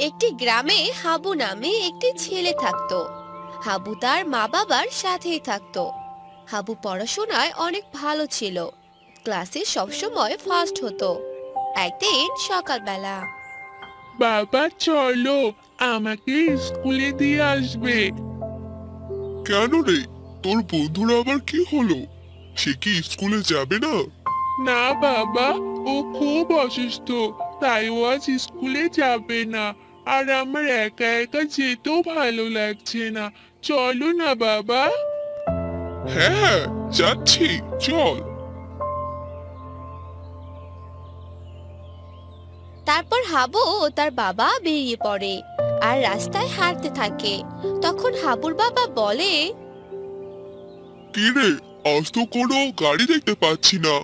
একটি গ্রামে হাবু নামে একটি ছেলে থাকতো। হাবু তার মা বাবার সাথেই থাকতো। হাবু পড়াশোনায় অনেক ভালো ছিল, ক্লাসে সবসময় ফার্স্ট হতো। একদিন সকালবেলা, বাবা চলো, আমাকে স্কুলে দিয়ে আসবে। কেন রে? তোর বন্ধুর আবার কি হলো? সে কি স্কুলে যাবে না? না বাবা, ও খুব অসুস্থ, তাই ও আজ স্কুলে যাবে না। আর আমার একা একা যেতেও ভালো লাগছে না। চলো না বাবা। হ্যাঁ হ্যাঁ, যাচ্ছি, চল। তারপর হাবু ও তার বাবা বেরিয়ে পড়ে আর রাস্তায় হাঁটতে থাকে। তখন হাবুর বাবা বলে, কি রে, আজ তো কোনো গাড়ি দেখতে পাচ্ছি না।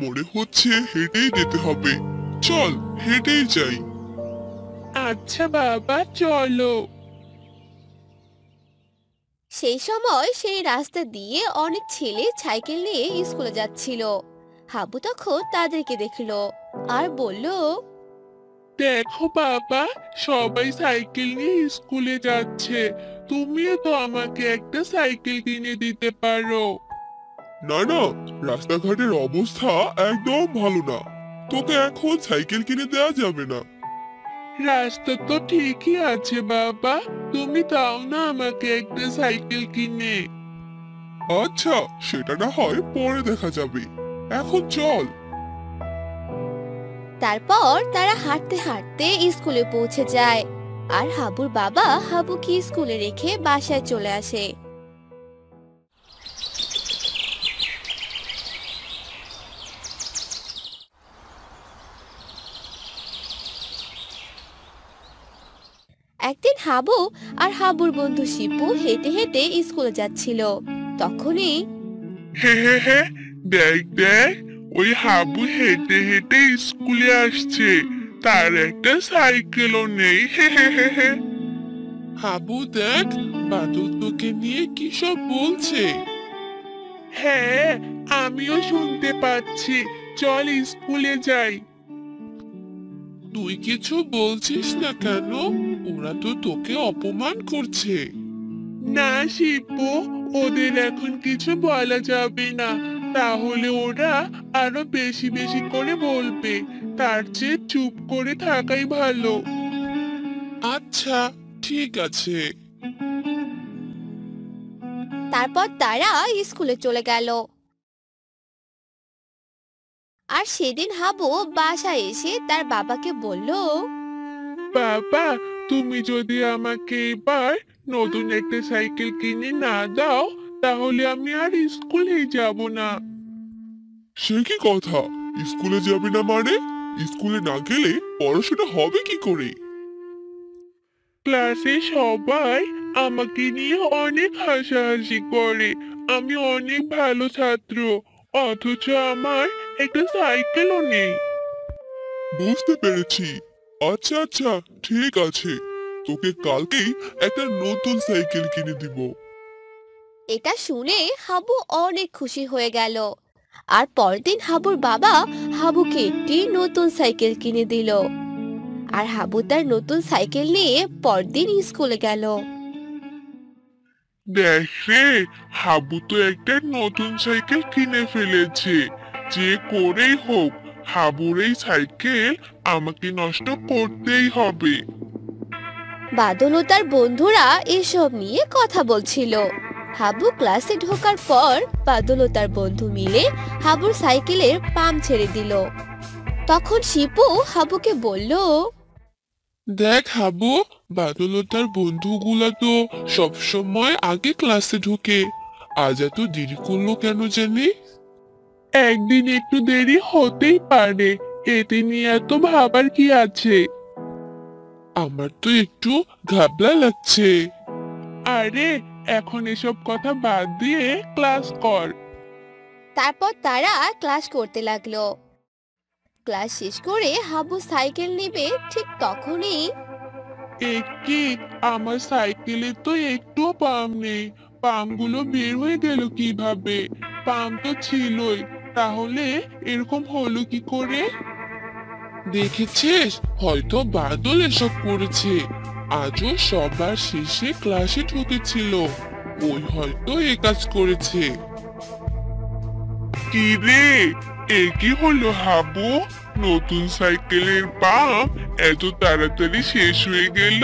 মনে হচ্ছে হেঁটেই যেতে হবে। চল, হেঁটেই যাই। আচ্ছা বাবা চলো। সেই সময় সেই রাস্তা দিয়ে অনেক ছেলে সাইকেল নিয়ে স্কুলে যাচ্ছিল। হাবু তখন তাদেরকে দেখলো আর বলল, দেখো বাবা, সবাই সাইকেল নিয়ে স্কুলে যাচ্ছে। তুমিও তো আমাকে একটা সাইকেল কিনে দিতে পারো। না না, রাস্তাঘাটের অবস্থা একদম ভালো না। তোকে এখন সাইকেল কিনে দেওয়া যাবে না। রাস্তা তো ঠিকই আছে বাবা, তুমি দাও না আমাকে একটা সাইকেল কিনে। আচ্ছা, সেটা না হয় পরে দেখা যাবে। এখন চল। তারপর তারা হাঁটতে হাঁটতে স্কুলে পৌঁছে যায়। আর হাবুর বাবা হাবুকে স্কুলে রেখে বাসায় চলে আসে। একদিন হাবু আর হাবুর বন্ধু শিপু হেঁটে হেঁটে স্কুলে যাচ্ছিল। তখনই হে হে হে, দেখ দেখ, ওই হাবু হেঁটে হেঁটে স্কুলে আসছে। তার একটা সাইকেলও নেই। হে হে হে হে। হাবু দেখ, বাদল তোকে নিয়ে কি সব বলছে। হ্যাঁ, আমিও শুনতে পাচ্ছি। চল স্কুলে যাই। তুই কিছু বলছিস না কেন? ওরা তো তোকে অপমান করছে। না শিপু, ওদের এখন কিছু বলা যাবে না, তাহলে ওরা আরো বেশি বেশি করে বলবে। তার চেয়ে চুপ করে থাকাই ভালো। আচ্ছা, ঠিক আছে। তারপর তারা স্কুলে চলে গেল। আর সেদিন হাবু বাসায় এসে তার বাবাকে বলল, বাবা, তুমি যদি আমাকে এবার নতুন একটা সাইকেল কিনে না দাও, তাহলে আমি আর স্কুলেই যাব না। সে কি কথা? স্কুলে যাবে না মানে? স্কুলে না গেলে পড়াশোনা হবে কি করে? ক্লাসে সবাই আমাকে নিয়ে অনেক হাসাহাসি করে। আমি অনেক ভালো ছাত্র, অথচ আমার একটা সাইকেলও নেই। বুঝতে পেরেছি। আচ্ছা আচ্ছা, ঠিক আছে। তোকে কালকেই একটা নতুন সাইকেল কিনে দিব। এটা শুনে হাবু অনেক খুশি হয়ে গেল। আর পরদিন হাবুর বাবা হাবুকে একটি নতুন সাইকেল কিনে দিল। আর হাবু তার নতুন সাইকেল নিয়ে পরদিন স্কুলে গেল। দেখ রে, হাবু তো একটা নতুন সাইকেল কিনে ফেলেছে। যে করেই হোক, হাবুর এই সাইকেল আমাকে নষ্ট করতেই হবে। বাদল ও তার বন্ধুরা এসব নিয়ে কথা বলছিল। হাবু ক্লাসে ঢোকার পর বাদল ও তার বন্ধু মিলে হাবুর সাইকেলের পাম্প ছেড়ে দিল। তখন শিপু হাবুকে বলল, দেখ হাবু, বাদল ও তার বন্ধুগুলা তো সবসময় আগে ক্লাসে ঢুকে। আজ এত দেরি করলো কেন জানি? একদিন একটু দেরি হতেই পারে, এতে নিয়ে এত ভাবার কি আছে? আমার তো একটু ঘাবলা লাগছে। আরে, এখন এসব কথা বাদ দিয়ে ক্লাস কর। তারপর তারা ক্লাস করতে লাগলো। ক্লাস শেষ করে হাবু সাইকেল নেবে ঠিক তখনই কি, আমার সাইকেলে তো একটুও পাম্প নেই। পাম্পগুলো বের হয়ে গেল কিভাবে? পাম্প তো ছিলই, তাহলে এরকম হলো কি করে? দেখেছিস, হয়তো বাদল এসব করেছে। আজও সবার শেষে ক্লাসে ঢুকেছিল, ওই হয়তো এ কাজ করেছে। কি রে, এ কি হলো হাবু? নতুন সাইকেলের পাম্প এত তাড়াতাড়ি শেষ হয়ে গেল?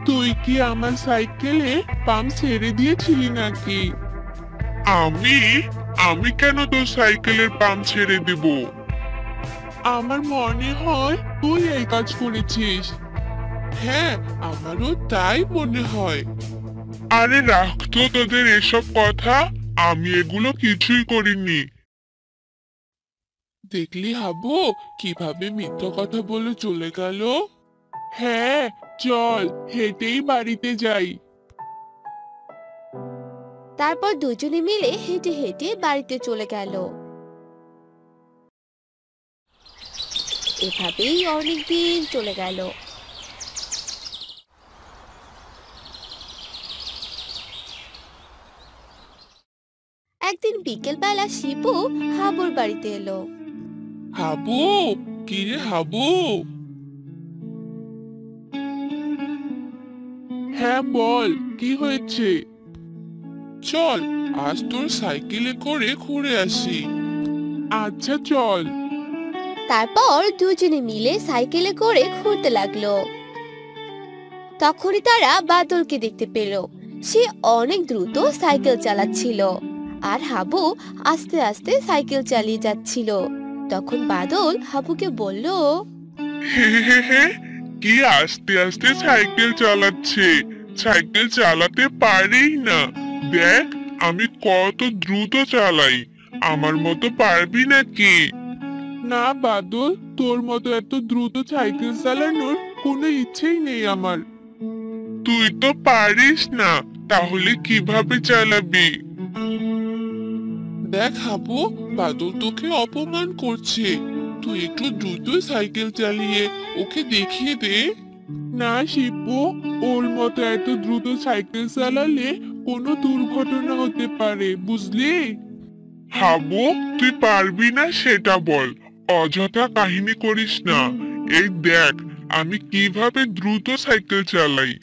তুই কি আমার সাইকেলে পাম্প ছেড়ে দিয়েছিলি নাকি? আমি আমি কেন তোর সাইকেলের পাম্প ছেড়ে দেব? আমার মনে হয় তুই এই কাজ করেছিস। হ্যাঁ, আমারও তাই মনে হয়। আরে রাখ তো তোদের এসব কথা, আমি এগুলো কিছুই করিনি। দেখলি হাবু, কিভাবে মিথ্যা কথা বলে চলে গেল। হ্যাঁ, চল হেঁটেই বাড়িতে যাই। তারপর দুজনে মিলে হেঁটে হেঁটে বাড়িতে চলে গেল। এভাবেই অনেক দিন চলে গেল। একদিন বিকেল বেলা শিপু হাবুর বাড়িতে এলো। হাবু, কিরে হাবু? হ্যাঁ বল, কি হয়েছে? চল আজ তোর সাইকেলে করে ঘুরে আসি। আচ্ছা চল। তারপর দুজনে মিলে সাইকেলে করে ঘুরতে লাগলো। তখনই তারা বাদলকে দেখতে পেল। সে অনেক দ্রুত সাইকেল চালাচ্ছিল আর হাবু আস্তে আস্তে সাইকেল চালিয়ে যাচ্ছিল। তখন বাদল হাবুকে বলল, কি আস্তে আস্তে সাইকেল চালাচ্ছে? সাইকেল চালাতে পারেই না। দেখ আমি কত দ্রুত চালাই, আমার মতো পারবি নাকি? না বাদল, তোর মতো এত দ্রুত সাইকেল চালানোর কোনো ইচ্ছেই নেই আমার। তুই তো পারিস না, তাহলে কিভাবে চালাবি? দেখ হাবু, বাদল তোকে অপমান করছে। তুই একটু দ্রুত সাইকেল চালিয়ে ওকে দেখিয়ে দে। না শিপু, ওর মতো এত দ্রুত সাইকেল চালালে কোনো দুর্ঘটনা হতে পারে, বুঝলি? হাবু, তুই পারবি না সেটা বল, অযথা কাহিনী করিস না। এই দেখ আমি কিভাবে দ্রুত সাইকেল চালাই।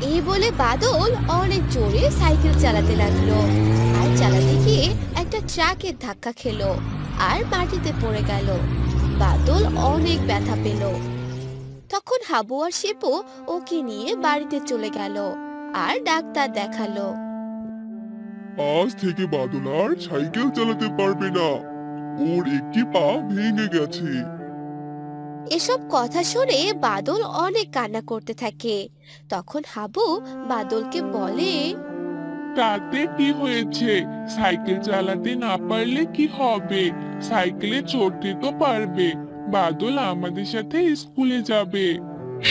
এই বলে বাদল অনেক জোরে সাইকেল চালাতে লাগলো আর চালাতে গিয়ে একটা ট্রাকের ধাক্কা খেলো আর মাটিতে পড়ে গেল। বাদল অনেক ব্যথা পেল। তখন হাবু আর শিপু ওকে নিয়ে বাড়িতে চলে গেল আর ডাক্তার দেখালো। আজ থেকে বাদল আর সাইকেল চালাতে পারবে না, ওর একটি পা ভেঙে গেছে। এসব কথা শুনে বাদল অনেক কান্না করতে থাকে। তখন হাবু বাদলকে বলে, তাতে কি হয়েছে? সাইকেল চালাতে না পারলে কি হবে? সাইকেলে চড়তে তো পারবে। বাদল আমাদের সাথে স্কুলে যাবে।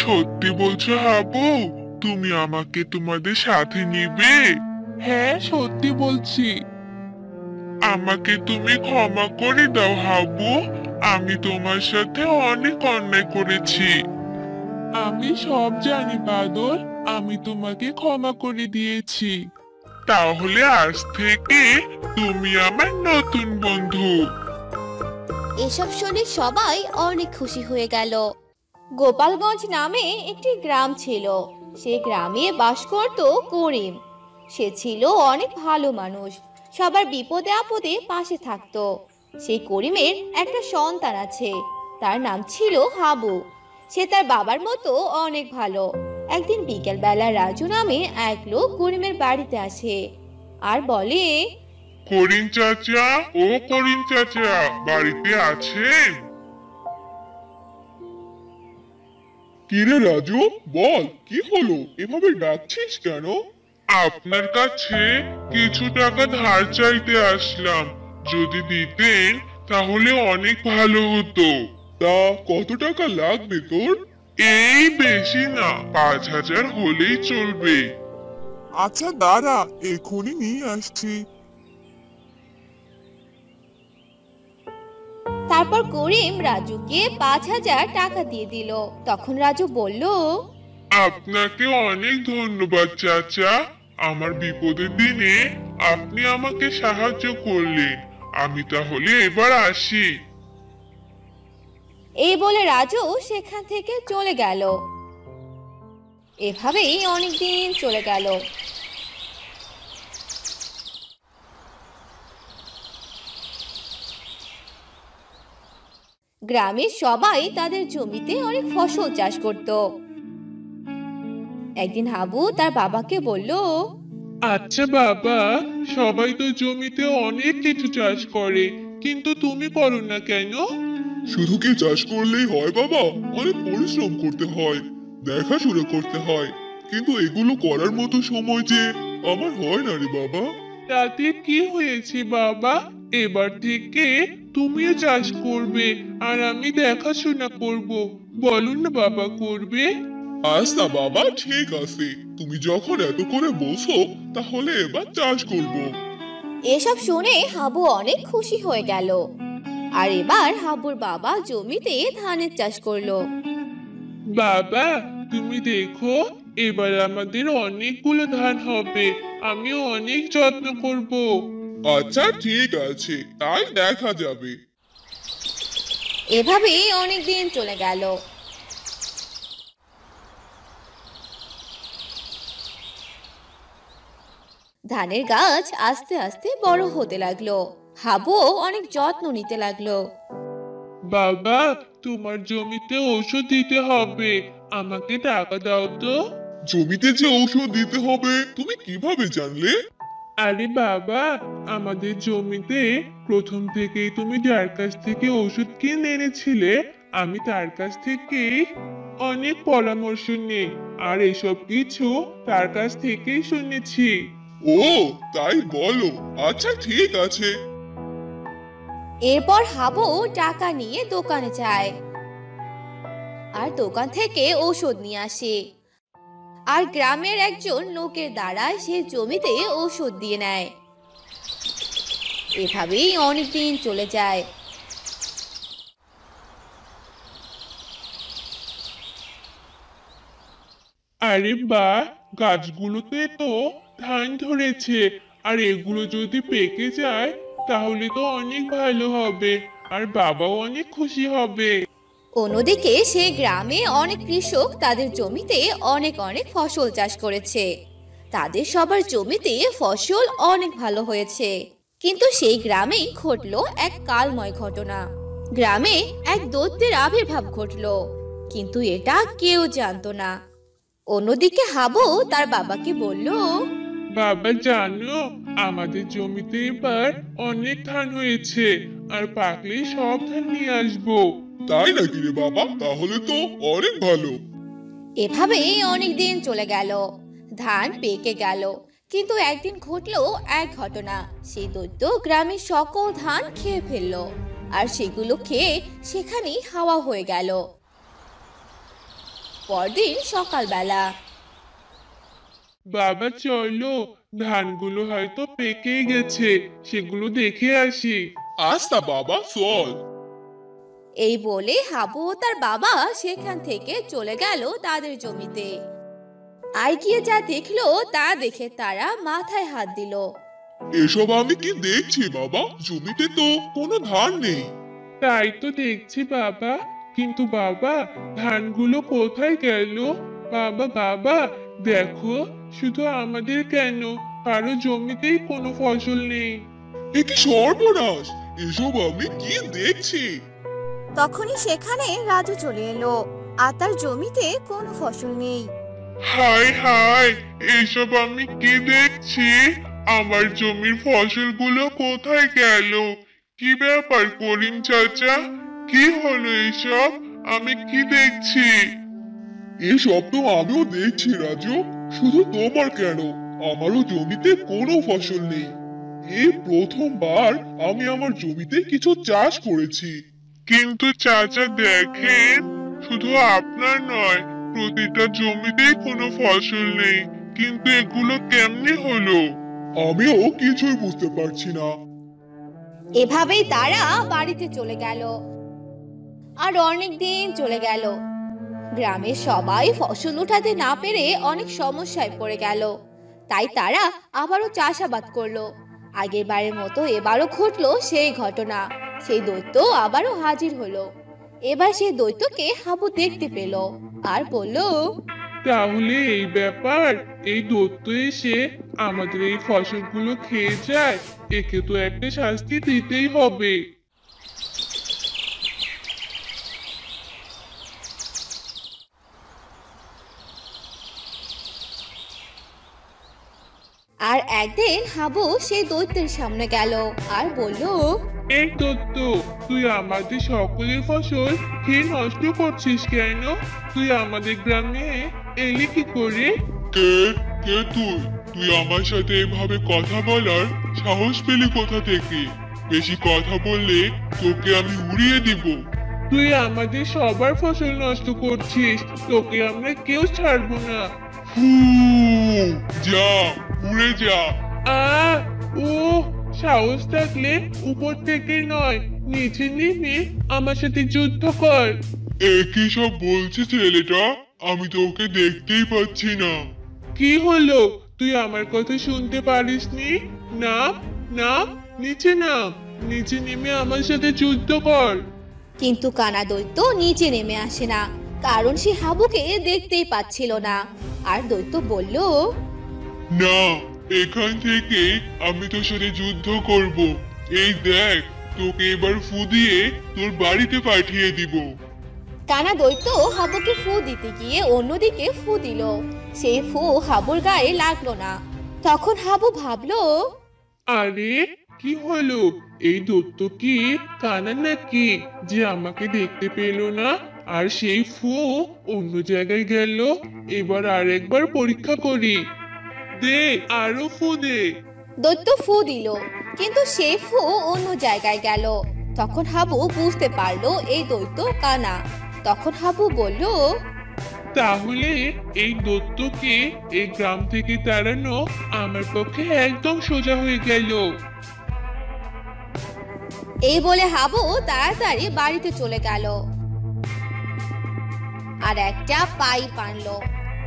সত্যি বলছো হাবু? তুমি আমাকে তোমাদের সাথে নিবে? হ্যাঁ, সত্যি বলছি। আমাকে তুমি ক্ষমা করে দাও হাবু, আমি তোমার সাথে অনেক অন্যায় করেছি। আমি সব জানি বাদল, আমি তোমাকে ক্ষমা করে দিয়েছি। তাহলে আজ থেকে তুমি আমার নতুন বন্ধু। এসব শুনে সবাই অনেক খুশি হয়ে গেল। গোপালগঞ্জ নামে একটি গ্রাম ছিল। সেই গ্রামে বাস করত করিম। সে ছিল অনেক ভালো মানুষ, সবার বিপদে আপদে পাশে থাকতো। সেই করিমের একটা সন্তান আছে, তার নাম ছিল হাবু। সে তার বাবার মতো অনেক ভালো। একদিন বিকেল বেলা রাজু নামে এক লোক করিমের বাড়িতে আসে আর বলে, করিম চাচা, ও করিম চাচা, বাড়িতে আছেন? কিরে রাজু, বল কি হলো, এভাবে ডাকছিস কেন? আপনার কাছে কিছু টাকা ধার চাইতে আসলাম, যদি দিতেন তাহলে অনেক ভালো হতো। তা কত টাকা লাগবে তোর? এই বেশি না, 5,000 হলেই চলবে। আচ্ছা দাঁড়া, এখনই নিয়ে আসছি। তারপর করিম রাজুকে 5,000 টাকা দিয়ে দিল। তখন রাজু বলল, আপনাকে অনেক ধন্যবাদ চাচা, আমার বিপদের দিনে আপনি আমাকে সাহায্য করলেন। আমি তাহলে এবার আসি। এই বলে রাজু সেখান থেকে চলে গেল। এভাবেই অনেকদিন চলে গেল। গ্রামের সবাই তাদের জমিতে অনেক ফসল চাষ করত। একদিন হাবু তার বাবাকে বলল, আচ্ছা বাবা, সবাই তো জমিতে অনেক কিছু চাষ করে, কিন্তু তুমি করো না কেন? শুধু কি চাষ করলেই হয় বাবা? অনেক পরিশ্রম করতে হয়, দেখাশোনা করতে হয়, কিন্তু এগুলো করার মতো সময় যে আমার হয় না রে বাবা। তাতে কি হয়েছে বাবা? এবার থেকে তুমিও চাষ করবে আর আমি দেখাশোনা করব। বলো না বাবা, করবে? আচ্ছা বাবা, ঠিক আছে, তুমি যখন এত করে বলছো তাহলে এবার চাষ করব। এসব শুনে হাবু অনেক খুশি হয়ে গেল। আর এবার হাবুর বাবা জমিতে ধানের চাষ করলো। বাবা, তুমি দেখো, এবার আমাদের অনেকগুলো ধান হবে। আমিও অনেক যত্ন করব। আচ্ছা ঠিক আছে, তাই দেখা যাবে। এভাবেই অনেকদিন চলে গেল। ধানের গাছ আস্তে আস্তে বড় হতে লাগলো। হাবুও অনেক যত্ন নিতে লাগলো। বাবা, তোমার জমিতে ঔষধ দিতে হবে, আমাকে টাকা দাও তো। জমিতে যে ঔষধ দিতে হবে তুমি কিভাবে জানলে? আরে বাবা, আমাদের জমিতে প্রথম থেকেই তুমি যার কাছ থেকে ওষুধ কিনে এনেছিলে, আমি তার কাছ থেকে অনেক পরামর্শ নেই, আর এসব কিছু তার কাছ থেকেই শুনেছি। ও, তাই বলো। আচ্ছা ঠিক আছে। এরপর হাবু টাকা নিয়ে দোকানে যায় আর দোকান থেকে ঔষধ নিয়ে আসে। আর গ্রামের একজন লোকের দ্বারা সে জমিতে ঔষধ দিয়ে নেয়। এভাবেই অনেকদিন চলে যায়। আরে বাহ, গাছগুলোতে তো ধান ধরেছে, আর এগুলো যদি পেকে যায় তাহলে তো অনেক ভালো হবে, আর বাবাও অনেক খুশি হবে। অন্যদিকে সে গ্রামে অনেক কৃষক তাদের জমিতে অনেক অনেক ফসল চাষ করেছে। তাদের সবার জমিতে ফসল অনেক ভালো হয়েছে। কিন্তু সেই গ্রামেই ঘটলো এক কালময় ঘটনা। গ্রামে এক দৈত্যের আবির্ভাব ঘটলো, কিন্তু এটা কেউ জানতো না। অন্যদিকে হাবু তার বাবাকে বলল, বাবা জানো, আমাদের জমিতে এবার অনেক ধান হয়েছে, আর পাকলে সব ধান নিয়ে আসবো। তাই নাকি রে বাবা? তাহলে তো অনেক ভালো। এভাবেই অনেকদিন চলে গেল। ধান পেকে গেল, কিন্তু একদিন ঘটলো এক ঘটনা। সেই দৈত্য গ্রামের সকল ধান খেয়ে ফেললো, আর সেগুলো খেয়ে সেখানেই হাওয়া হয়ে গেল। পরদিন সকালবেলা বাবা চলো, ধানগুলো হয়তো পেকে গেছে, সেগুলো দেখে আসি। আচ্ছা বাবা, চল। এই বলে হাবু ও তার বাবা সেখান থেকে চলে গেল তাদের জমিতে। আর গিয়ে যা দেখলো তা দেখে তারা মাথায় হাত দিল। এসব আমি কি দেখছি বাবা? জমিতে তো কোনো ধান নেই। তাই তো দেখছি বাবা, কিন্তু বাবা, ধানগুলো কোথায় গেল? বাবা বাবা, দেখো, শুধু আমাদের কেন, কারো জমিতেই কোনো ফসল নেই। এ কি সর্বনাশ! এসব আমি কি দেখছি? তখনই সেখানে রাজু চলে এলো, আর তার জমিতে কোনো ফসল নেই। হায় হায়, এসব আমি কি দেখছি? আমার জমির ফসলগুলো কোথায় গেল? কি ব্যাপার করিম চাচা? কি হলো এসব? আমি কি দেখছি? এসব তো আমিও দেখছি রাজু। শুধু তোমার কেন, আমারও জমিতে কোনো ফসল নেই। এই প্রথমবার আমি আমার জমিতে কিছু চাষ করেছি। কিন্তু চাচা দেখেন, শুধু আপনার নয়, প্রতিটা জমিতেই কোনো ফসল নেই। কিন্তু এগুলো কেমনে হলো? আমিও কিছুই বুঝতে পারছি না। এভাবেই তারা বাড়িতে চলে গেল। আর অনেক দিন চলে গেল। গ্রামের সবাই ফসল উঠাতে না পেরে অনেক সমস্যায় পড়ে গেল। তাই তারা আবারও চাষাবাদ করলো। আগের বারের মতো এবারও ঘটলো সেই ঘটনা। সেই দৈত্য আবারও হাজির হলো। এবার সেই দৈত্যকে হাবু দেখতে পেল আর বলল, তাহলে এই ব্যাপার, এই দৈত্য এসে আমাদের এই ফসলগুলো খেয়ে যায়, একে তো একটা শাস্তি দিতেই হবে। আর একদিন হাবু সেই দৈত্যের সামনে গেল আর বলল, এই দৈত্য, তুই আমাদের সকলের ফসল খেয়ে নষ্ট করছিস কেন? তুই আমাদের গ্রামে এলি কি করে? কে কে তুই তুই আমার সাথে এভাবে কথা বলার সাহস পেলি কোথা থেকে? বেশি কথা বললে তোকে আমি উড়িয়ে দিব। তুই আমাদের সবার ফসল নষ্ট করছিস, তোকে আমরা কেউ ছাড়বো না। ফু, যা, উড়ে যা। ও সাহস থাকলে উপর থেকে নয়, নিচে নেমে আমার সাথে যুদ্ধ কর। কি সব বলছে ছেলেটা? আমি তো ওকে দেখতেই পাচ্ছি না। কি হলো, তুই আমার কথা শুনতে পারিসনি? নাম নাম, নিচে নাম, নিচে নেমে আমার সাথে যুদ্ধ কর। কিন্তু কানা দৈত্য নিচে নেমে আসে না, কারণ সে হাবুকে দেখতেই পাচ্ছিল না। আর দৈত্য বলল, না, এখান থেকে আমি তোর সাথে যুদ্ধ করব। এই দেখ, তোকে এবার ফু দিয়ে তোর বাড়িতে পাঠিয়ে দিব। কানা দৈত্য হাবুকে ফু দিতে গিয়ে অন্যদিকে ফু দিল। সেই ফু হাবুর গায়ে লাগলো না। তখন হাবু ভাবলো, আরে কি হলো, এই দৈত্য কি কানা নাকি যে আমাকে দেখতে পেল না আর সেই ফু অন্য জায়গায় গেল? এবার আরেকবার পরীক্ষা করি, দে আরো ফু দে। দৈত্য ফু দিল, কিন্তু সেই ফু অন্য জায়গায় গেল। তখন হাবু বুঝতে পারলো এই দৈত্য কানা। তখন হাবু বলল, তাহলে এই দৈত্যকে এই গ্রাম থেকে তাড়ানো আমার পক্ষে একদম সোজা হয়ে গেল। এই বলে হাবু তাড়াতাড়ি বাড়িতে চলে গেল আর একটা পাইপ আনলো।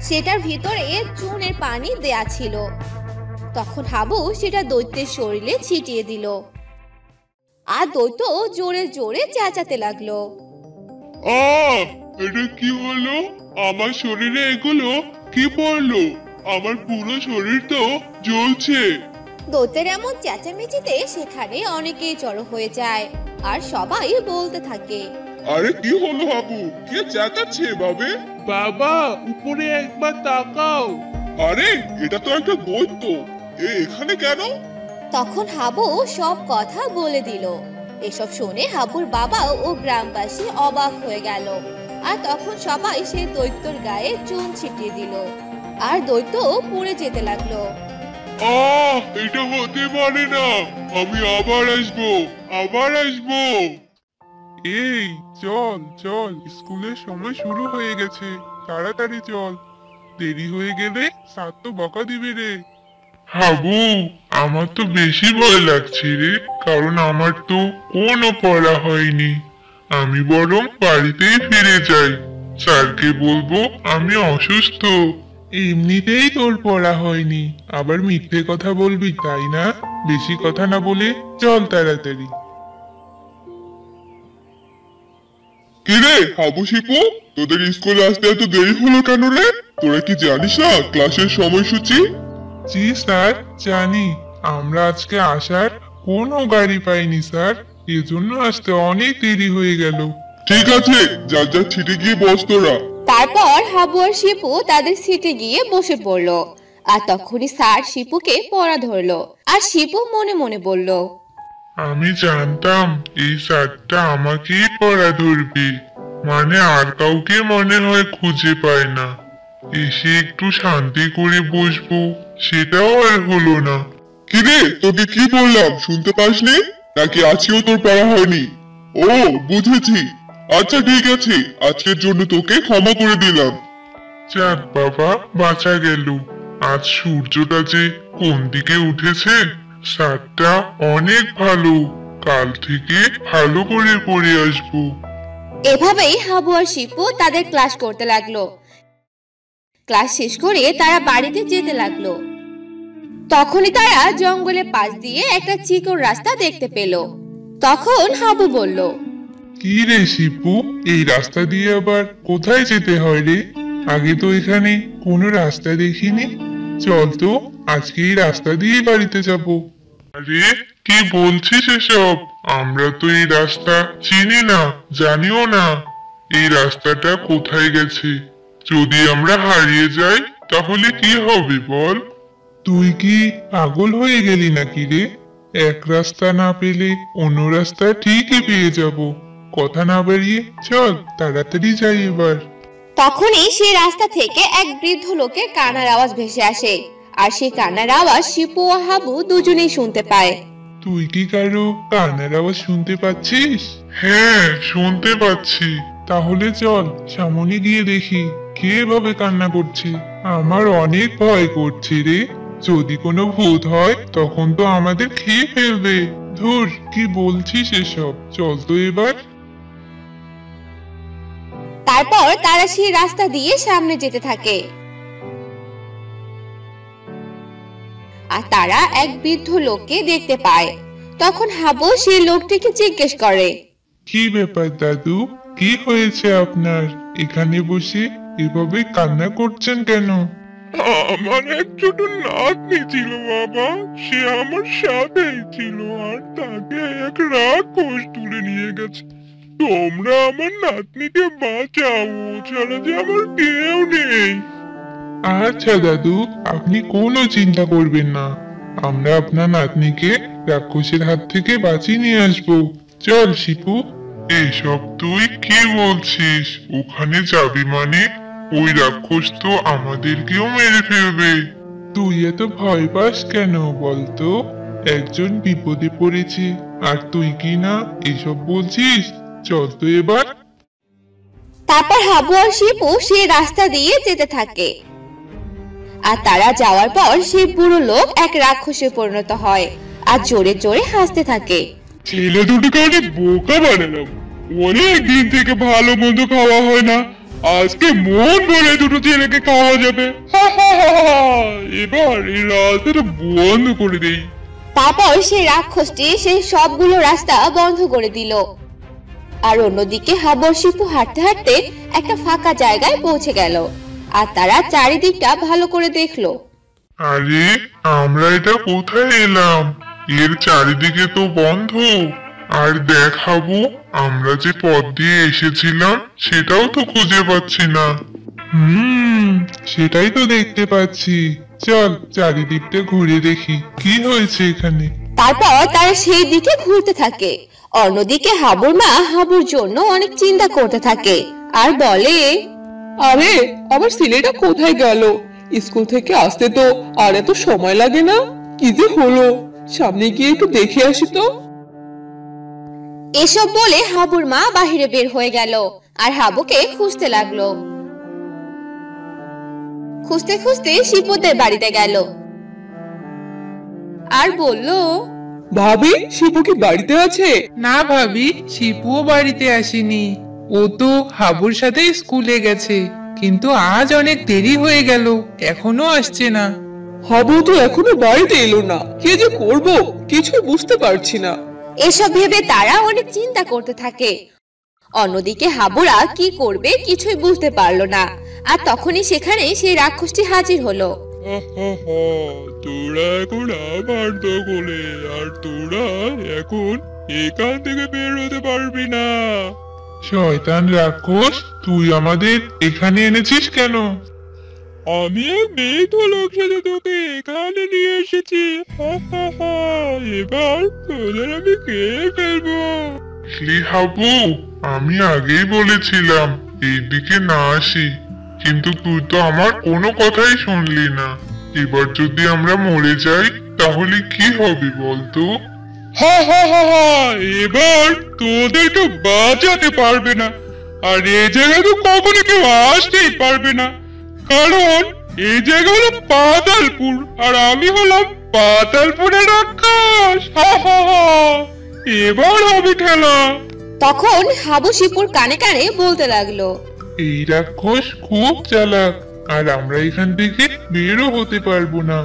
সেটার ভিতরে চুনের পানি দেয়া ছিল। তখন হাবু সেটা দৈত্যের শরীরে ছিটিয়ে দিল আর দৈত্য জোরে জোরে চেঁচাতে লাগলো। এটা কি হলো? আমার শরীরে এগুলো কি পড়লো? আমার পুরো শরীর তো জ্বলছে। দৈত্যের এমন চেঁচামেচিতে সেখানে অনেকেই জড়ো হয়ে যায় আর সবাই বলতে থাকে, আরে কি হলো হাবু? কে চেঁচাচ্ছে এভাবে? বাবা, উপরে একবার তাকাও। আরে এটা তো একটা দৈত্য, এখানে কেন? তখন হাবু সব কথা বলে দিল। এসব শুনে হাবুর বাবা ও গ্রামবাসী অবাক হয়ে গেল। আর তখন সবাই সেই দৈত্যর গায়ে চুন ছিটিয়ে দিল আর দৈত্য পুড়ে যেতে লাগলো। এটা হতে পারে না। আমি আবার আসবো, আবার আসবো। এই চল চল, স্কুলের সময় শুরু হয়ে গেছে, তাড়াতাড়ি চল, দেরি হয়ে গেলে স্যার তো বকা দিবে রে। হাবু, আমার তো বেশি ভয় লাগছে রে, কারণ আমার তো কোনো পড়া হয়নি। আমি বরং বাড়িতেই ফিরে যাই, স্যারকে বলবো আমি অসুস্থ। এমনিতেই তোর পড়া হয়নি, আবার মিথ্যে কথা বলবি তাই না? বেশি কথা না বলে চল তাড়াতাড়ি। কিরে হাবু শিপু, তোদের স্কুলে আসতে এত দেরি হলো কেন রে? তোরা কি জানিস না ক্লাসের সময়সূচি? জি স্যার, জানি। আমরা আজকে আসার কোনো গাড়ি পাইনি স্যার, এজন্য আসতে অনেক দেরি হয়ে গেল। ঠিক আছে, যার যার ছিটে গিয়ে বস তোরা। তারপর হাবু আর শিপু তাদের সিটে গিয়ে বসে পড়লো। আর তখনই স্যার শিপুকে পড়া ধরলো আর শিপু মনে মনে বলল, আমি জানতাম এই স্যারটা আমাকেই পড়া ধরবে, মানে আর কাউকে মনে হয় খুঁজে পায় না। এসে একটু শান্তি করে বসবো, সেটাও আর হলো না। কিরে, তোকে কি বললাম শুনতে পাসনি? নাকি আজকেও তোর পড়া হয়নি? ও বুঝেছি, আচ্ছা ঠিক আছে, আজকের জন্য তোকে ক্ষমা করে দিলাম। যাক বাবা, বাঁচা গেল। আজ সূর্যটা যে কোন দিকে উঠেছে, স্যারটা অনেক ভালো, কাল থেকে ভালো করে পড়ে আসবো। এভাবেই হাবু আর শিপু তাদের ক্লাস করতে লাগলো। ক্লাস শেষ করে তারা বাড়িতে যেতে লাগলো। তখনই তারা জঙ্গলের পাশ দিয়ে একটা চিকন রাস্তা দেখতে পেল। তখন হাবু বলল, কি রে শিপু, এই রাস্তা দিয়ে আবার কোথায় যেতে হয় রে? আগে তো এখানে কোনো রাস্তা দেখিনি। চল তো, আজকে এই রাস্তা দিয়ে বাড়িতে যাব। আরে কি বলছিস এসব? আমরা তো এই রাস্তা চিনি না, জানিও না এই রাস্তাটা কোথায় গেছে। যদি আমরা হারিয়ে যাই তাহলে কি হবে বল? তুই কি পাগল হয়ে গেলি নাকি রে? এক রাস্তা না পেলে অন্য রাস্তা ঠিকই পেয়ে যাব। কথা না বাড়িয়ে চল তাড়াতাড়ি যাই এবার। তখনই সেই রাস্তা থেকে এক বৃদ্ধ লোকের কান্নার আওয়াজ ভেসে আসে। আর সেই কান্নার আওয়াজ শিপু ও হাবু দুজনেই শুনতে পায়। তুই কি কারো কান্নার আওয়াজ শুনতে পাচ্ছিস? হ্যাঁ, শুনতে পাচ্ছি। তাহলে চল সামনে গিয়ে দেখি কে এভাবে কান্না করছে। আমার অনেক ভয় করছে রে। যদি কোনো ভূত হয় তখন তো আমাদের খেয়ে ফেলবে। ধুর, কি বলছিস এসব? চল তো এবার। তারপর তারা সেই রাস্তা দিয়ে সামনে যেতে থাকে। আর তারা এক বৃদ্ধ লোককে দেখতে পায়। তখন হাবু সেই লোকটিকে জিজ্ঞেস করে, কি ব্যাপার দাদু, কি হয়েছে আপনার? এখানে বসে এভাবে কান্না করছেন কেন? আমার এক ছোট নাতনি ছিল বাবা, সে আমার সাথেই ছিল আর তাকে এক রাক্ষস তুলে নিয়ে গেছে। তোমরা আমার নাতনিকে বাঁচাও, ও ছাড়া যে আমার কেউ নেই। আচ্ছা দাদু, আপনি কোনো চিন্তা করবেন না। আমরা আপনার নাতনিকে রাক্ষসের হাত থেকে বাঁচিয়ে নিয়ে আসবো। চল শিপু। এসব তুই কি বলছিস? ওখানে যাবি মানে ওই রাক্ষস তো আমাদেরকেও মেরে ফেলবে। তুই এত ভয় পাস কেন বলতো? একজন বিপদে পড়েছে আর তুই কি না এসব বলছিস? চল তো এবার। তারপর হাবু আর শিপু সেই রাস্তা দিয়ে যেতে থাকে। আর তারা যাওয়ার পর সেই বুড়ো লোক এক রাক্ষসে পরিণত হয় আর জোরে জোরে হাসতে থাকে। ছেলে দুটোকে অনেক বোকা বানালাম। অনেক দিন থেকে ভালো মন্দ খাওয়া হয় না, আজকে মন ভরে দুটো ছেলেকে খাওয়া যাবে। এবার এই রাস্তাটা বন্ধ করে দেই। তারপর সেই রাক্ষসটি সেই সবগুলো রাস্তা বন্ধ করে দিল। আর অন্যদিকে হাবু আর শিপু হাঁটতে হাঁটতে একটা ফাঁকা জায়গায় পৌঁছে গেল। আর তারা চারিদিকটা ভালো করে দেখলো। আরে, আমরা এটা কোথায় এলাম? এর চারিদিকে তো বন্ধ। আর দেখাবো, আমরা যে পথ দিয়ে এসেছিলাম সেটাও তো খুঁজে পাচ্ছি না। সেটাই তো দেখতে পাচ্ছি। চল চারিদিকটা ঘুরে দেখি কি হয়েছে এখানে। তারপর তারা সেই দিকে ঘুরতে থাকে। অন্যদিকে হাবুর মা হাবুর জন্য অনেক চিন্তা করতে থাকে আর বলে, আরে আমার ছেলেটা কোথায় গেল? স্কুল থেকে আসতে তো আর এত সময় লাগে না। কি যে হলো, সামনে গিয়ে একটু দেখে আসি তো। এসব বলে হাবুর মা বাহিরে বের হয়ে গেল আর হাবুকে খুঁজতে লাগলো। খুঁজতে খুঁজতে শিপুদের বাড়িতে গেল আর বলল, ভাবি, শিপু কি বাড়িতে আছে? না ভাবি, শিপুও বাড়িতে আসেনি। ও তো হাবুর সাথে স্কুলে গেছে, কিন্তু আজ অনেক দেরি হয়ে গেল, এখনো আসছে না। হাবু তো এখনো বাড়িতে এলো না, কি যে করব কিছুই বুঝতে পারছি না। এসব ভেবে তারা অনেক চিন্তা করতে থাকে। অন্যদিকে হাবুরা কি করবে কিছুই বুঝতে পারলো না। আর তখনই সেখানে সেই রাক্ষসটি হাজির হলো। তোরা এখন আমার দখলে, আর তোরা এখন এখান থেকে বের হতে পারবি না। শয়তান রাক্ষস, তুই আমাদের এখানে এনেছিস কেন? আমি এক বৃদ্ধ লোক সাথে তোকে এখানে নিয়ে এসেছি। এবার তোদের আমি খেয়ে ফেলবো। হাবু, আমি আগেই বলেছিলাম এইদিকে না আসি, কিন্তু তুই তো আমার কোনো কথাই শুনলি না। এবার যদি আমরা মরে যাই তাহলে কি হবে বলতো? এবার তোদেরকে বাঁচাতে পারবে না, আর এই জায়গায় তো কখনো কেউ আসতেই পারবে না, কারণ এই জায়গা হলো পাতালপুর আর আমি হলাম পাতালপুরের রাক্ষস। এবার হবে খেলা। তখন হাবু শিপুর কানে কানে বলতে লাগলো, এই রাক্ষস খুব চালাক, আর আমরা এখান থেকে বেরো হতে পারবো না।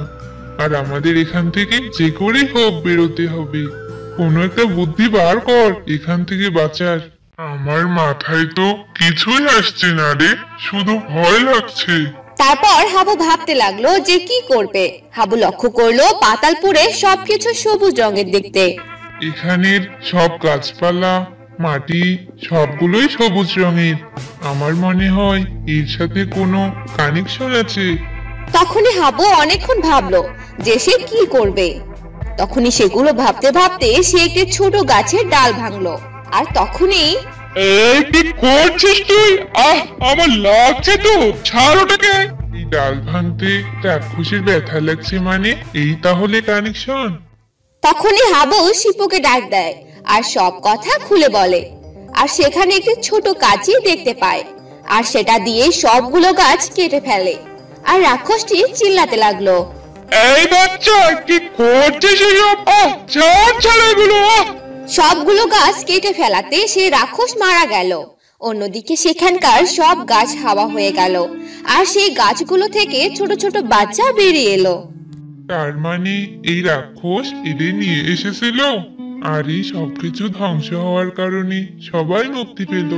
আর আমাদের এখান থেকে যে করে হোক বেরোতে হবে। কোনো একটা বুদ্ধি বার কর এখান থেকে বাঁচার। আমার মাথায় তো কিছুই আসছে না রে, শুধু ভয় লাগছে। তারপর হাবু ভাবতে লাগলো যে কি করবে। হাবু লক্ষ্য করলো পাতালপুরে সবকিছু সবুজ রঙের দেখতে। এখানের সব গাছপালা, মাটি সবগুলোই সবুজ রঙের। আমার মনে হয় এর সাথে কোনো কানেকশন আছে। তখনই হাবু অনেকক্ষণ ভাবলো যে সে কি করবে। তখনই সেগুলো ভাবতে ভাবতে সে একটি ছোট গাছের ডাল ভাঙলো। আর তখনই এই কি করছিস তুই? আমার লাগছে তো, ছাড় ওটাকে। এই ডাল ভাঙতে রাক্ষসের ব্যথা লাগছে মানে এই তাহলে কানেকশন। তখনই হাবু শিপুকে ডাক দেয় আর সব কথা খুলে বলে। আর সেখানে একটি ছোট কাঁচি দেখতে পায় আর সেটা দিয়ে সবগুলো গাছ কেটে ফেলে। আর রাক্ষসটি চিল্লাতে লাগলো, এই বাচ্চা কি করছিস এসব? ছাড় এগুলো। সবগুলো গাছ কেটে ফেলাতে সে রাক্ষস মারা গেল। অন্যদিকে সেখানকার সব গাছ হাওয়া হয়ে গেল আর সেই গাছগুলো থেকে ছোট ছোট বাচ্চা বেরিয়ে এলো। তার মানে এই রাক্ষস এদের নিয়ে এসেছিল, আর এই সবকিছু ধ্বংস হওয়ার কারণে সবাই মুক্তি পেল।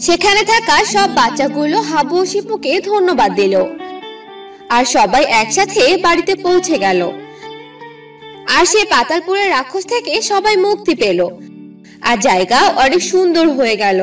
সেখানে থাকা সব বাচ্চাগুলো হাবু ও শিপুকে ধন্যবাদ দিল। আর সবাই একসাথে বাড়িতে পৌঁছে গেল। আর সে পাতালপুরের রাক্ষস থেকে সবাই মুক্তি পেল আর জায়গা অনেক সুন্দর হয়ে গেল।